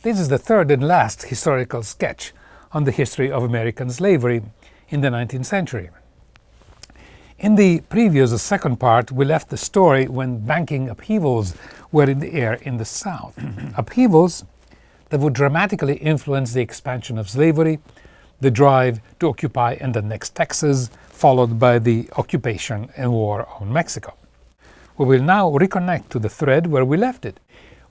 This is the third and last historical sketch on the history of American slavery in the 19th century. In the previous second part, we left the story when banking upheavals were in the air in the South. Upheavals that would dramatically influence the expansion of slavery, the drive to occupy and annex Texas, followed by the occupation and war on Mexico. We will now reconnect to the thread where we left it.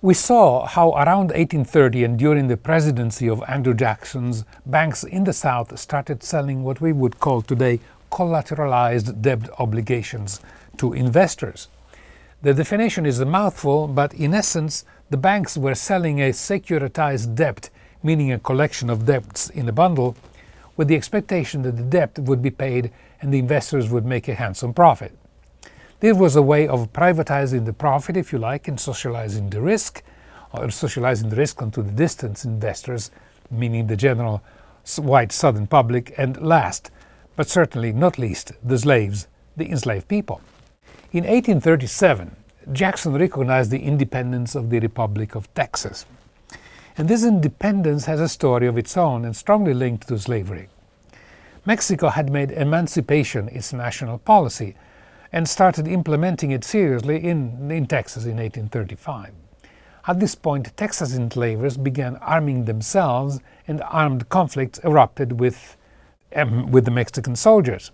We saw how around 1830 and during the presidency of Andrew Jackson's, banks in the South started selling what we would call today collateralized debt obligations to investors. The definition is a mouthful, but in essence, the banks were selling a securitized debt, meaning a collection of debts in a bundle, with the expectation that the debt would be paid and the investors would make a handsome profit. This was a way of privatizing the profit, if you like, and socializing the risk, or socializing the risk onto the distant investors, meaning the general white Southern public, and last, but certainly not least, the slaves, the enslaved people. In 1837, Jackson recognized the independence of the Republic of Texas. And this independence has a story of its own and strongly linked to slavery. Mexico had made emancipation its national policy and started implementing it seriously in Texas in 1835. At this point, Texas enslavers began arming themselves and armed conflicts erupted with the Mexican soldiers.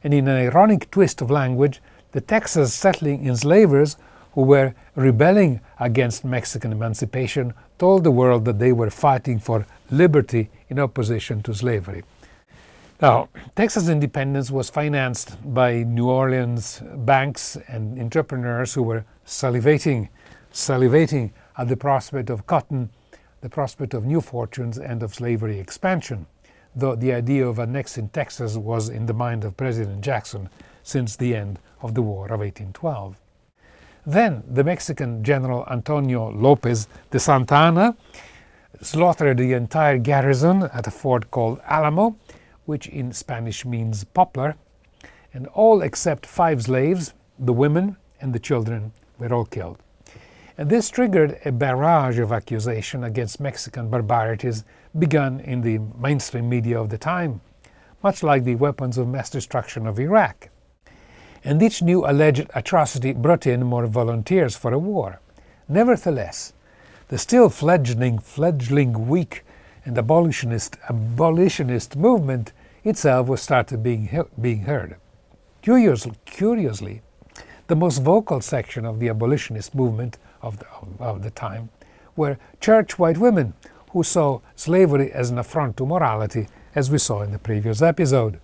And in an ironic twist of language, the Texas settling enslavers who were rebelling against Mexican emancipation told the world that they were fighting for liberty in opposition to slavery. Now, Texas independence was financed by New Orleans banks and entrepreneurs who were salivating at the prospect of cotton, the prospect of new fortunes, and of slavery expansion, though the idea of annexing Texas was in the mind of President Jackson since the end of the War of 1812. Then the Mexican General Antonio Lopez de Santa Anna slaughtered the entire garrison at a fort called Alamo, which in Spanish means poplar, and all except 5 slaves, the women and the children, were all killed. And this triggered a barrage of accusation against Mexican barbarities begun in the mainstream media of the time, much like the weapons of mass destruction of Iraq. And each new alleged atrocity brought in more volunteers for a war. Nevertheless, the still fledgling weak and abolitionist movement itself was started being heard. Curiously, the most vocal section of the abolitionist movement of the time were church white women who saw slavery as an affront to morality, as we saw in the previous episode.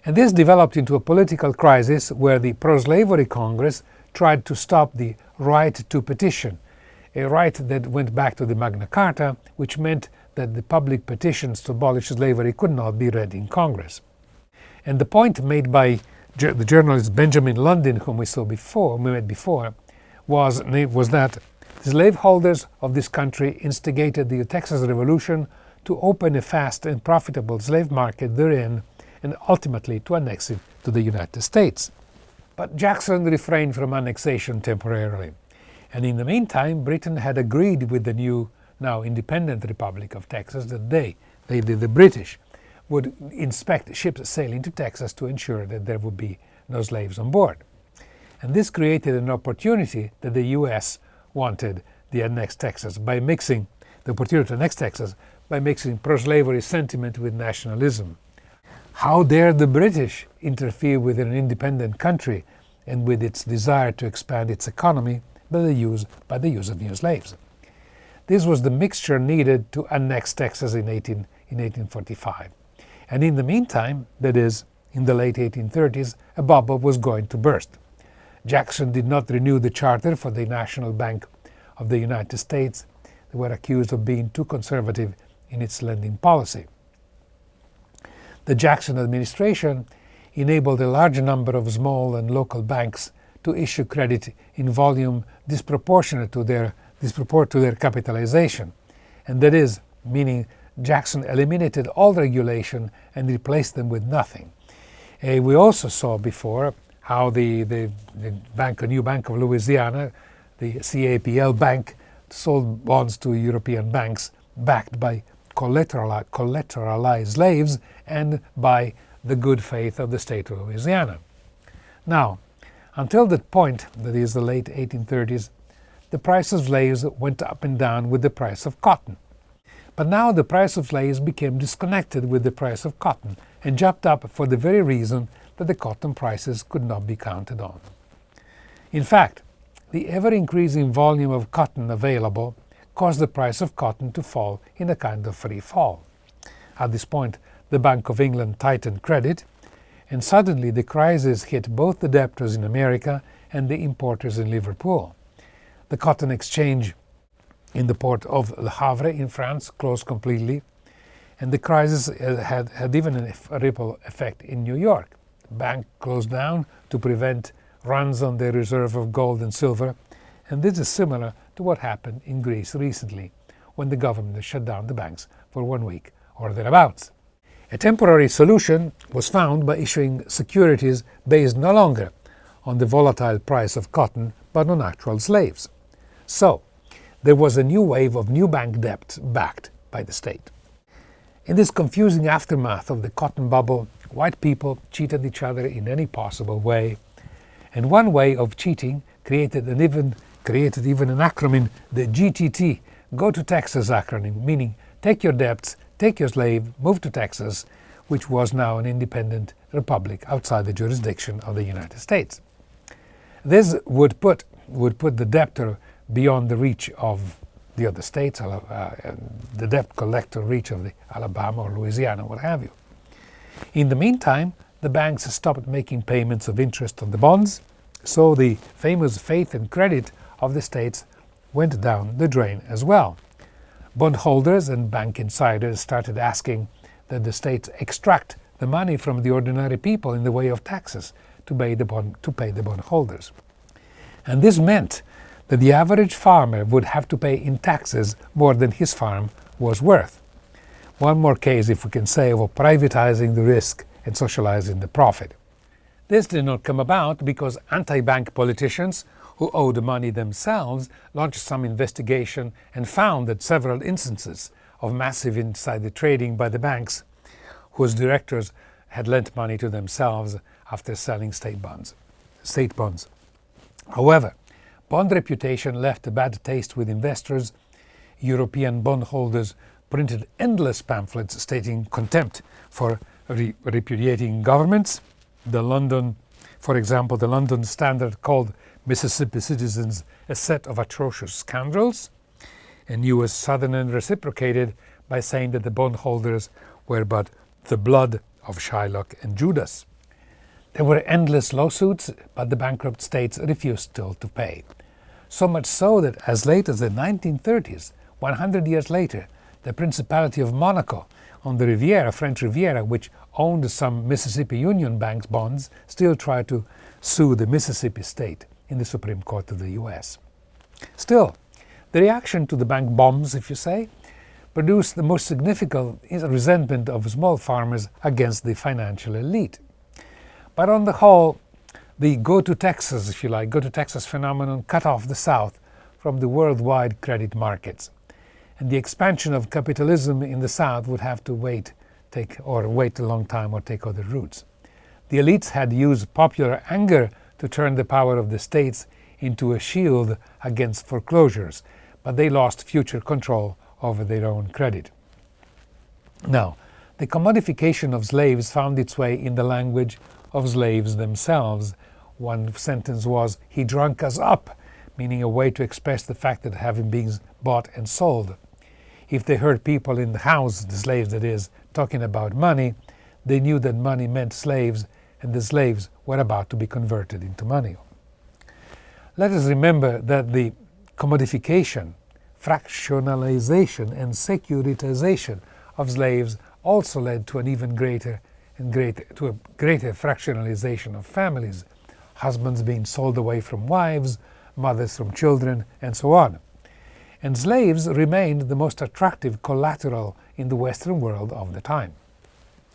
And this developed into a political crisis where the pro-slavery Congress tried to stop the right to petition, a right that went back to the Magna Carta, which meant that the public petitions to abolish slavery could not be read in Congress. And the point made by the journalist Benjamin London, whom we met before, was that the slaveholders of this country instigated the Texas Revolution to open a fast and profitable slave market therein, and ultimately to annex it to the United States. But Jackson refrained from annexation temporarily, and in the meantime Britain had agreed with the new, now independent Republic of Texas that the British, would inspect ships sailing to Texas to ensure that there would be no slaves on board. And this created an opportunity that the U.S. wanted the annexed Texas by mixing pro-slavery sentiment with nationalism. How dare the British interfere with an independent country and with its desire to expand its economy by the use of new slaves? This was the mixture needed to annex Texas in 1845. And in the meantime, that is, in the late 1830s, a bubble was going to burst. Jackson did not renew the charter for the National Bank of the United States. They were accused of being too conservative in its lending policy. The Jackson administration enabled a large number of small and local banks to issue credit in volume disproportionate to their capitalization, and that is, meaning Jackson eliminated all regulation and replaced them with nothing. We also saw before how the new Bank of Louisiana, the CAPL Bank, sold bonds to European banks backed by collateralized slaves and by the good faith of the state of Louisiana. Now, until that point, that is the late 1830s, the price of slaves went up and down with the price of cotton. But now the price of slaves became disconnected with the price of cotton and jumped up for the very reason that the cotton prices could not be counted on. In fact, the ever-increasing volume of cotton available caused the price of cotton to fall in a kind of free fall. At this point, the Bank of England tightened credit, and suddenly the crisis hit both the debtors in America and the importers in Liverpool. The cotton exchange in the port of Le Havre in France closed completely, and the crisis had even a ripple effect in New York. The bank closed down to prevent runs on their reserve of gold and silver, and this is similar to what happened in Greece recently, when the government shut down the banks for 1 week or thereabouts. A temporary solution was found by issuing securities based no longer on the volatile price of cotton, but on actual slaves. So, there was a new wave of new bank debt backed by the state. In this confusing aftermath of the cotton bubble, white people cheated each other in any possible way, and one way of cheating created even an acronym, the GTT, Go to Texas acronym, meaning take your debts, take your slave, move to Texas, which was now an independent republic outside the jurisdiction of the United States. This would put the debtor beyond the reach of the other states, the debt collector reach of the Alabama or Louisiana, what have you. In the meantime, the banks stopped making payments of interest on the bonds, so the famous faith and credit of the states went down the drain as well. Bondholders and bank insiders started asking that the states extract the money from the ordinary people in the way of taxes to pay the bondholders. And this meant that the average farmer would have to pay in taxes more than his farm was worth. One more case, if we can say, of privatizing the risk and socializing the profit. This did not come about because anti-bank politicians who owed money themselves launched some investigation and found that several instances of massive insider trading by the banks whose directors had lent money to themselves after selling state bonds. However, bond reputation left a bad taste with investors. European bondholders printed endless pamphlets stating contempt for repudiating governments. For example, the London Standard called Mississippi citizens a set of atrocious scoundrels, and U.S. Southern reciprocated by saying that the bondholders were but the blood of Shylock and Judas. There were endless lawsuits, but the bankrupt states refused still to pay. So much so that as late as the 1930s, 100 years later, the Principality of Monaco on the Riviera, French Riviera, which owned some Mississippi Union Bank's bonds, still tried to sue the Mississippi state in the Supreme Court of the US. Still, the reaction to the bank bombs, if you say, produced the most significant resentment of small farmers against the financial elite. But on the whole, the go to Texas, if you like, go to Texas phenomenon cut off the South from the worldwide credit markets. And the expansion of capitalism in the South would have to wait a long time or take other routes. The elites had used popular anger to turn the power of the states into a shield against foreclosures, but they lost future control over their own credit. Now, the commodification of slaves found its way in the language of slaves themselves. One sentence was, "He drunk us up," meaning a way to express the fact that having been bought and sold. If they heard people in the house, the slaves that is, talking about money, they knew that money meant slaves, and the slaves were about to be converted into money. Let us remember that the commodification, fractionalization, and securitization of slaves also led to a greater fractionalization of families, husbands being sold away from wives, mothers from children, and so on. And slaves remained the most attractive collateral in the Western world of the time.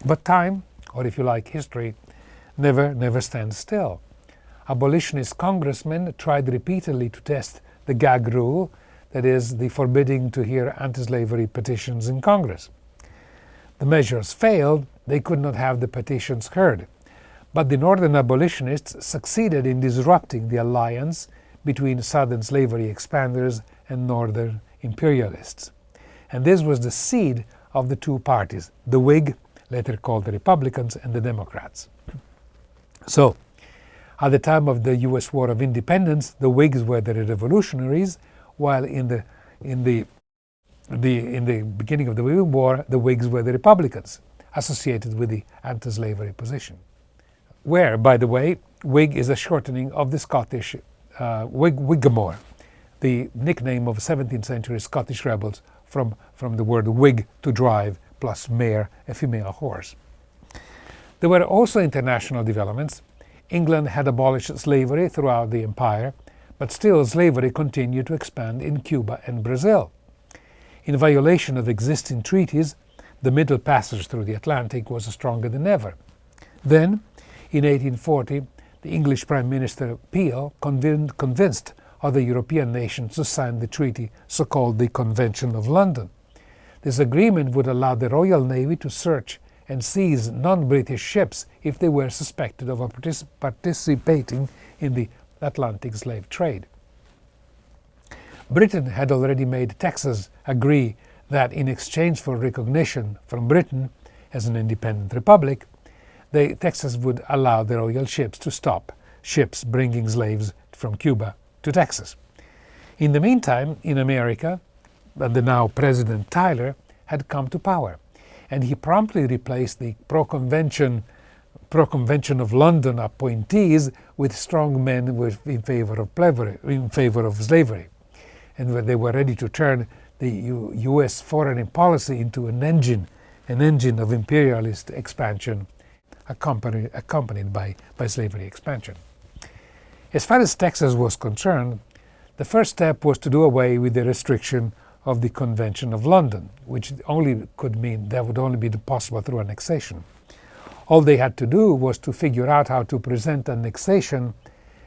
But time, or if you like history, never stands still. Abolitionist congressmen tried repeatedly to test the gag rule, that is, the forbidding to hear anti-slavery petitions in Congress. The measures failed, they could not have the petitions heard, but the northern abolitionists succeeded in disrupting the alliance between southern slavery expanders and northern imperialists. And this was the seed of the two parties, the Whig, later called the Republicans, and the Democrats. So, at the time of the US War of Independence, the Whigs were the revolutionaries, while in the beginning of the war, the Whigs were the Republicans, associated with the anti-slavery position. Where, by the way, Whig is a shortening of the Scottish Whigamore, the nickname of 17th century Scottish rebels from the word Whig, to drive, plus mare, a female horse. There were also international developments. England had abolished slavery throughout the empire, but still slavery continued to expand in Cuba and Brazil. In violation of existing treaties, the middle passage through the Atlantic was stronger than ever. Then, in 1840, the English Prime Minister Peel convinced other European nations to sign the treaty, so-called the Convention of London. This agreement would allow the Royal Navy to search and seize non-British ships if they were suspected of participating in the Atlantic slave trade. Britain had already made Texas agree that in exchange for recognition from Britain as an independent republic, Texas would allow the royal ships to stop ships bringing slaves from Cuba to Texas. In the meantime, in America, the now President Tyler had come to power, and he promptly replaced the pro-Convention of London appointees with strong men in favor of slavery, and they were ready to turn the U.S. foreign policy into an engine of imperialist expansion, accompanied by slavery expansion. As far as Texas was concerned, the first step was to do away with the restriction of the Convention of London, which only could mean that would only be possible through annexation. All they had to do was to figure out how to present annexation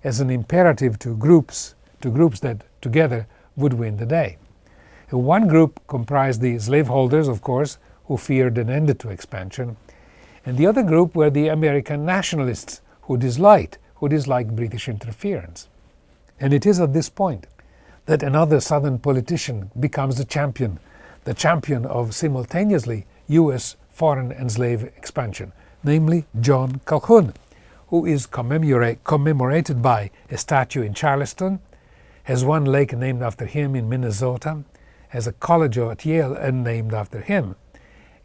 as an imperative to groups that together would win the day. One group comprised the slaveholders, of course, who feared an end to expansion, and the other group were the American nationalists who disliked British interference. And it is at this point that another Southern politician becomes the champion of simultaneously U.S. foreign and slave expansion, namely John Calhoun, who is commemorated by a statue in Charleston, has one lake named after him in Minnesota, has a college at Yale named after him.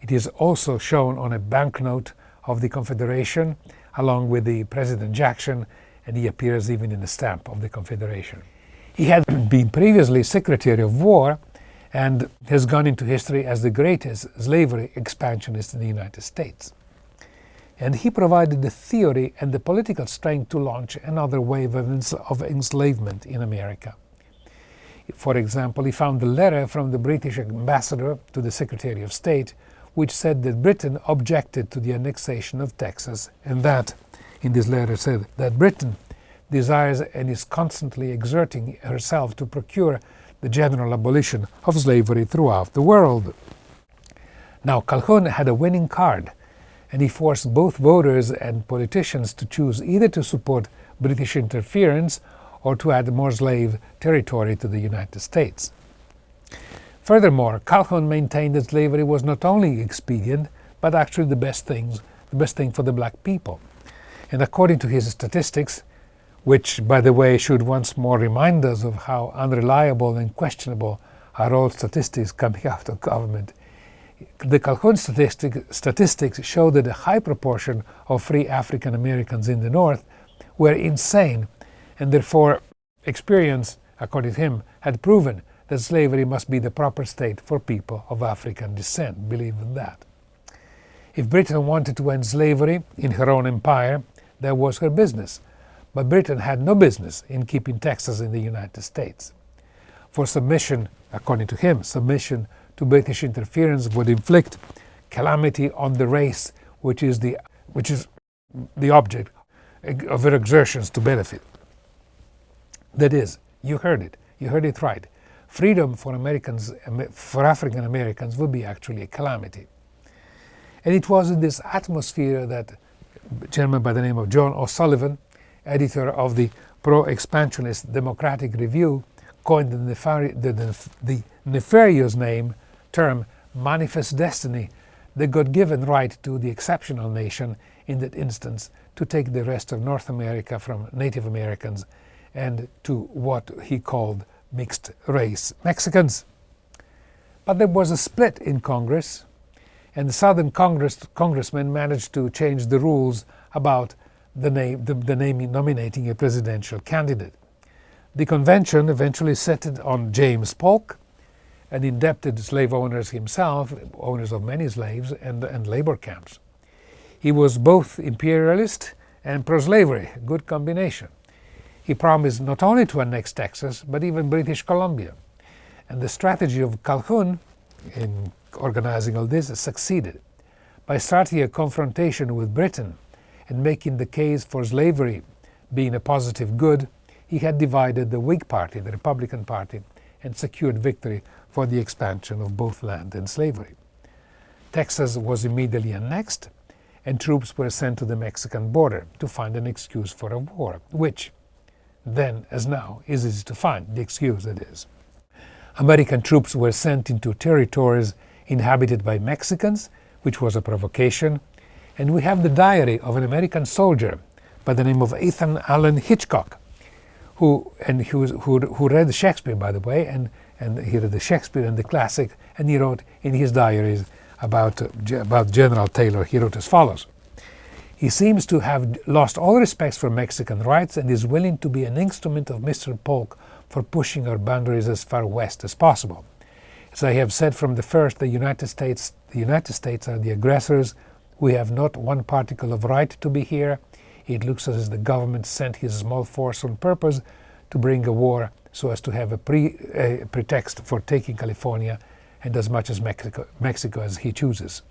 It is also shown on a banknote of the Confederation, along with the President Jackson, and he appears even in the stamp of the Confederation. He had been previously Secretary of War and has gone into history as the greatest slavery expansionist in the United States. And he provided the theory and the political strength to launch another wave of enslavement in America. For example, he found a letter from the British ambassador to the Secretary of State, which said that Britain objected to the annexation of Texas, and that, in this letter, said that Britain desires and is constantly exerting herself to procure the general abolition of slavery throughout the world. Now, Calhoun had a winning card, and he forced both voters and politicians to choose either to support British interference or to add more slave territory to the United States. Furthermore, Calhoun maintained that slavery was not only expedient, but actually the best thing for the black people. And according to his statistics, which, by the way, should once more remind us of how unreliable and questionable are all statistics coming out of government, the Calhoun statistics show that a high proportion of free African Americans in the North were insane, and therefore experience, according to him, had proven that slavery must be the proper state for people of African descent. Believe in that. If Britain wanted to end slavery in her own empire, that was her business. But Britain had no business in keeping Texas in the United States. For submission, according to him, submission to British interference would inflict calamity on the race which is the object of her exertions to benefit. That is, you heard it right. freedom for Americans, for African Americans, would be actually a calamity. And it was in this atmosphere that a gentleman by the name of John O'Sullivan, editor of the pro-expansionist Democratic Review, coined the nefarious term manifest destiny, the God-given right to the exceptional nation, in that instance, to take the rest of North America from Native Americans and to what he called mixed race Mexicans. But there was a split in Congress, and the Southern congressmen managed to change the rules about nominating a presidential candidate. The convention eventually settled on James Polk, an indebted slave owner himself, owners of many slaves and labor camps. He was both imperialist and pro-slavery, a good combination. He promised not only to annex Texas, but even British Columbia. And the strategy of Calhoun in organizing all this succeeded. By starting a confrontation with Britain and making the case for slavery being a positive good, he had divided the Whig Party, the Republican Party, and secured victory for the expansion of both land and slavery. Texas was immediately annexed, and troops were sent to the Mexican border to find an excuse for a war, which, then as now, is easy to find, the excuse that is. American troops were sent into territories inhabited by Mexicans, which was a provocation, and we have the diary of an American soldier by the name of Ethan Allen Hitchcock, who read Shakespeare, by the way, and he read the Shakespeare and the classic, and he wrote in his diaries about General Taylor. He wrote as follows: "He seems to have lost all respect for Mexican rights and is willing to be an instrument of Mr. Polk for pushing our boundaries as far west as possible. As I have said from the first, the United States are the aggressors. We have not one particle of right to be here. It looks as if the government sent his small force on purpose to bring a war so as to have a pretext for taking California and as much as Mexico as he chooses.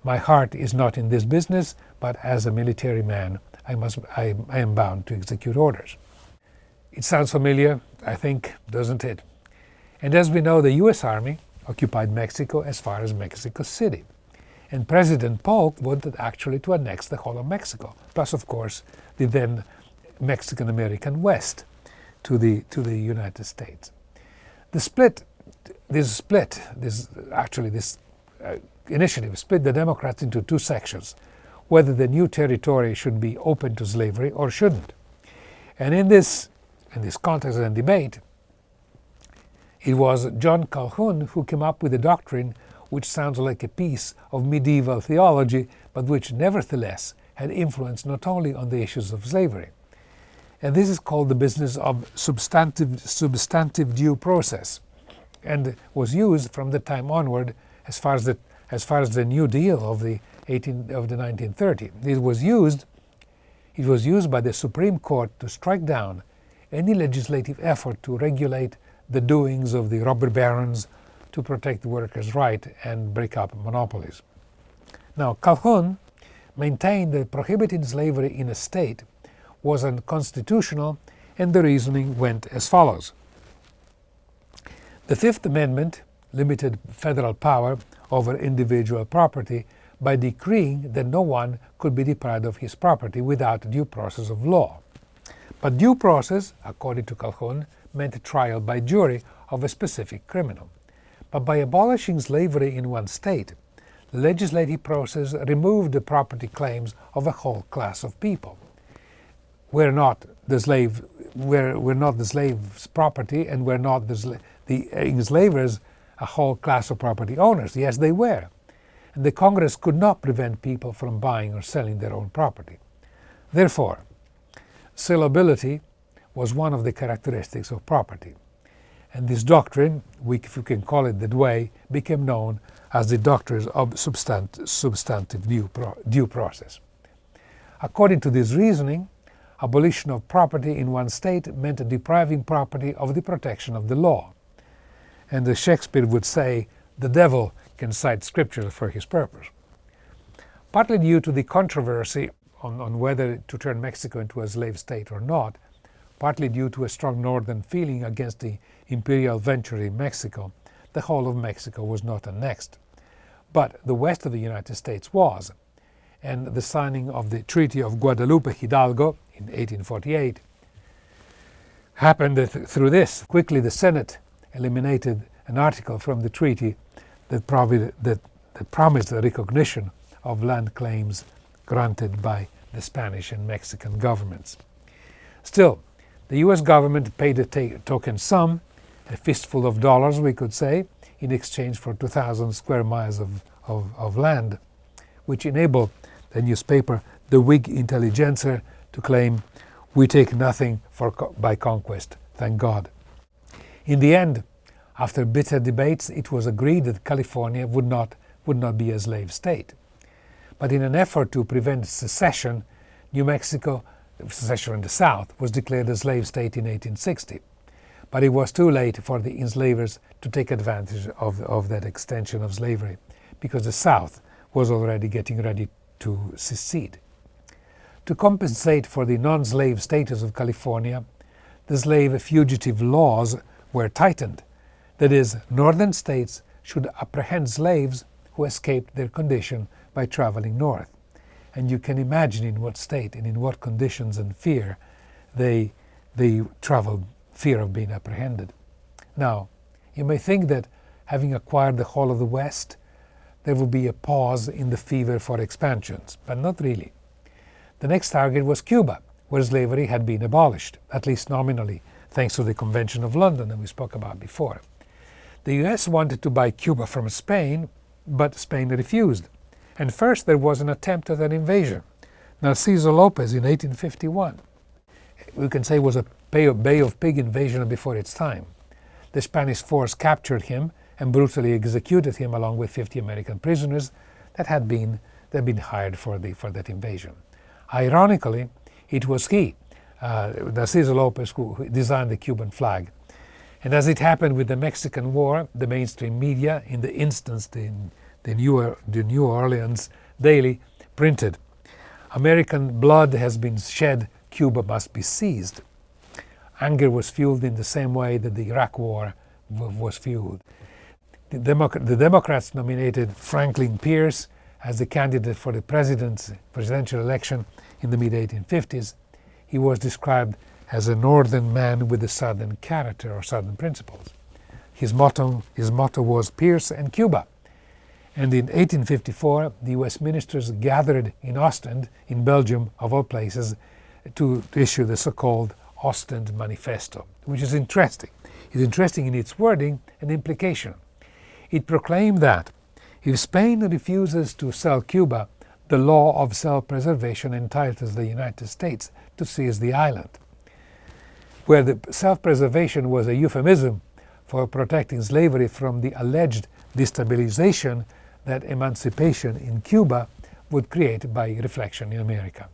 My heart is not in this business, but as a military man, I am bound to execute orders." It sounds familiar, I think, doesn't it? And as we know, the U.S. Army occupied Mexico as far as Mexico City. And President Polk wanted actually to annex the whole of Mexico, plus, of course, the then Mexican-American West to the United States. This initiative split the Democrats into two sections, whether the new territory should be open to slavery or shouldn't. And in this context and debate, it was John Calhoun who came up with a doctrine which sounds like a piece of medieval theology, but which nevertheless had influence not only on the issues of slavery. And this is called the business of substantive due process, and was used from the time onward as far as the New Deal of the 1930s. It was used by the Supreme Court to strike down any legislative effort to regulate the doings of the robber barons, to protect the workers' right and break up monopolies. Now, Calhoun maintained that prohibiting slavery in a state was unconstitutional, and the reasoning went as follows. The Fifth Amendment limited federal power over individual property by decreeing that no one could be deprived of his property without due process of law. But due process, according to Calhoun, meant trial by jury of a specific criminal. But by abolishing slavery in one state, the legislative process removed the property claims of a whole class of people. We're not the slave's property, and we're not the enslavers a whole class of property owners. Yes, they were. And the Congress could not prevent people from buying or selling their own property. Therefore, salability was one of the characteristics of property. And this doctrine, if you can call it that way, became known as the doctrine of substantive due process. According to this reasoning, abolition of property in one state meant depriving property of the protection of the law. And as Shakespeare would say, the devil can cite scripture for his purpose. Partly due to the controversy on whether to turn Mexico into a slave state or not, partly due to a strong northern feeling against the imperial venture in Mexico, the whole of Mexico was not annexed. But the west of the United States was, and the signing of the Treaty of Guadalupe Hidalgo in 1848 happened through this. Quickly the Senate eliminated an article from the treaty that promised the recognition of land claims granted by the Spanish and Mexican governments. Still, the US government paid a token sum, a fistful of dollars we could say, in exchange for 2,000 square miles of land, which enabled the newspaper The Whig Intelligencer to claim, "We take nothing by conquest, thank God." In the end, after bitter debates, it was agreed that California would not be a slave state. But in an effort to prevent secession, New Mexico, secession in the South, was declared a slave state in 1860. But it was too late for the enslavers to take advantage of that extension of slavery, because the South was already getting ready to secede. To compensate for the non-slave status of California, the slave fugitive laws were tightened. That is, northern states should apprehend slaves who escaped their condition by traveling north. And you can imagine in what state and in what conditions and fear they traveled, fear of being apprehended. Now, you may think that having acquired the whole of the West, there will be a pause in the fever for expansions, but not really. The next target was Cuba, where slavery had been abolished, at least nominally, thanks to the Convention of London that we spoke about before. The US wanted to buy Cuba from Spain, but Spain refused. And first there was an attempt at an invasion. Narciso Lopez in 1851. We can say it was a Bay of Pig invasion before its time. The Spanish force captured him and brutally executed him along with 50 American prisoners that had been hired for that invasion. Ironically, it was he, Narciso Lopez, who designed the Cuban flag. And as it happened with the Mexican War, the mainstream media, in the instance the New Orleans Daily, printed, "American blood has been shed, Cuba must be seized." Anger was fueled in the same way that the Iraq War was fueled. The Democrats nominated Franklin Pierce as the candidate for the presidential election in the mid-1850s. He was described as a northern man with a southern character or southern principles. His motto was Pierce and Cuba. And in 1854, the US ministers gathered in Ostend, in Belgium, of all places, to issue the so-called Ostend Manifesto, which is interesting. It's interesting in its wording and implication. It proclaimed that if Spain refuses to sell Cuba, the law of self-preservation entitles the United States to seize the island. Where the self-preservation was a euphemism for protecting slavery from the alleged destabilization that emancipation in Cuba would create by reflection in America.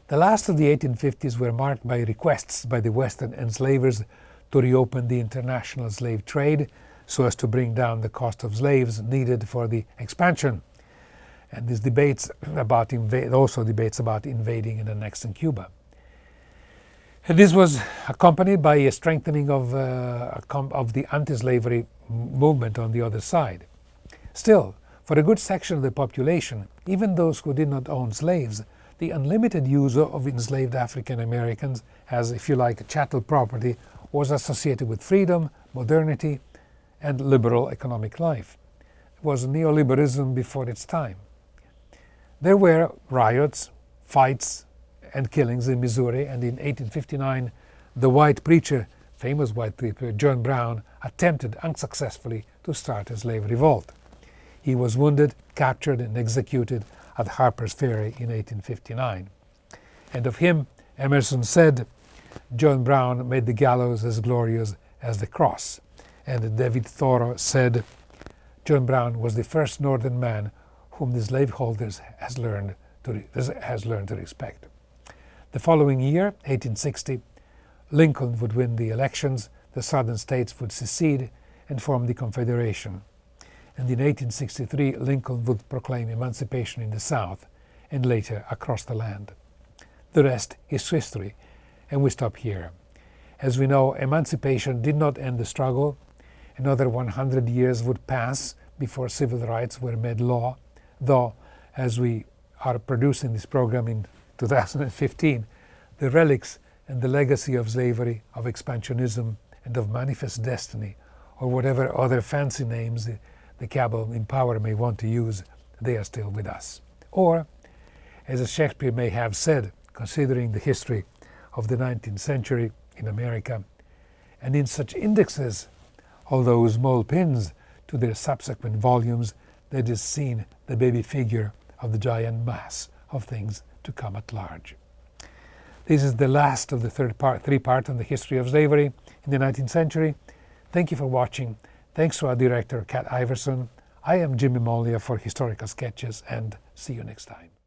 The last of the 1850s were marked by requests by the Western enslavers to reopen the international slave trade so as to bring down the cost of slaves needed for the expansion. And these debates about invading and annexing Cuba. And this was accompanied by a strengthening of the anti-slavery movement on the other side. Still, for a good section of the population, even those who did not own slaves, the unlimited use of enslaved African Americans as, if you like, chattel property was associated with freedom, modernity, and liberal economic life. It was neoliberalism before its time. There were riots, fights, and killings in Missouri, and in 1859, the famous white preacher, John Brown, attempted unsuccessfully to start a slave revolt. He was wounded, captured, and executed at Harper's Ferry in 1859. And of him, Emerson said, "John Brown made the gallows as glorious as the cross." And David Thoreau said, "John Brown was the first northern man whom the slaveholders has learned to respect." The following year, 1860, Lincoln would win the elections, the southern states would secede and form the Confederation. And in 1863, Lincoln would proclaim emancipation in the South and later across the land. The rest is history, and we stop here. As we know, emancipation did not end the struggle. Another 100 years would pass before civil rights were made law, though, as we are producing this program in 2015, the relics and the legacy of slavery, of expansionism, and of manifest destiny, or whatever other fancy names the cabal in power may want to use, they are still with us. Or, as Shakespeare may have said, considering the history of the 19th century in America, and in such indexes, although small pins to their subsequent volumes, that is seen the baby figure of the giant mass of things to come at large. This is the last of the three part on the history of slavery in the 19th century. Thank you for watching. Thanks to our director, Kat Iverson. I am Jimmy Molia for Historical Sketches, and see you next time.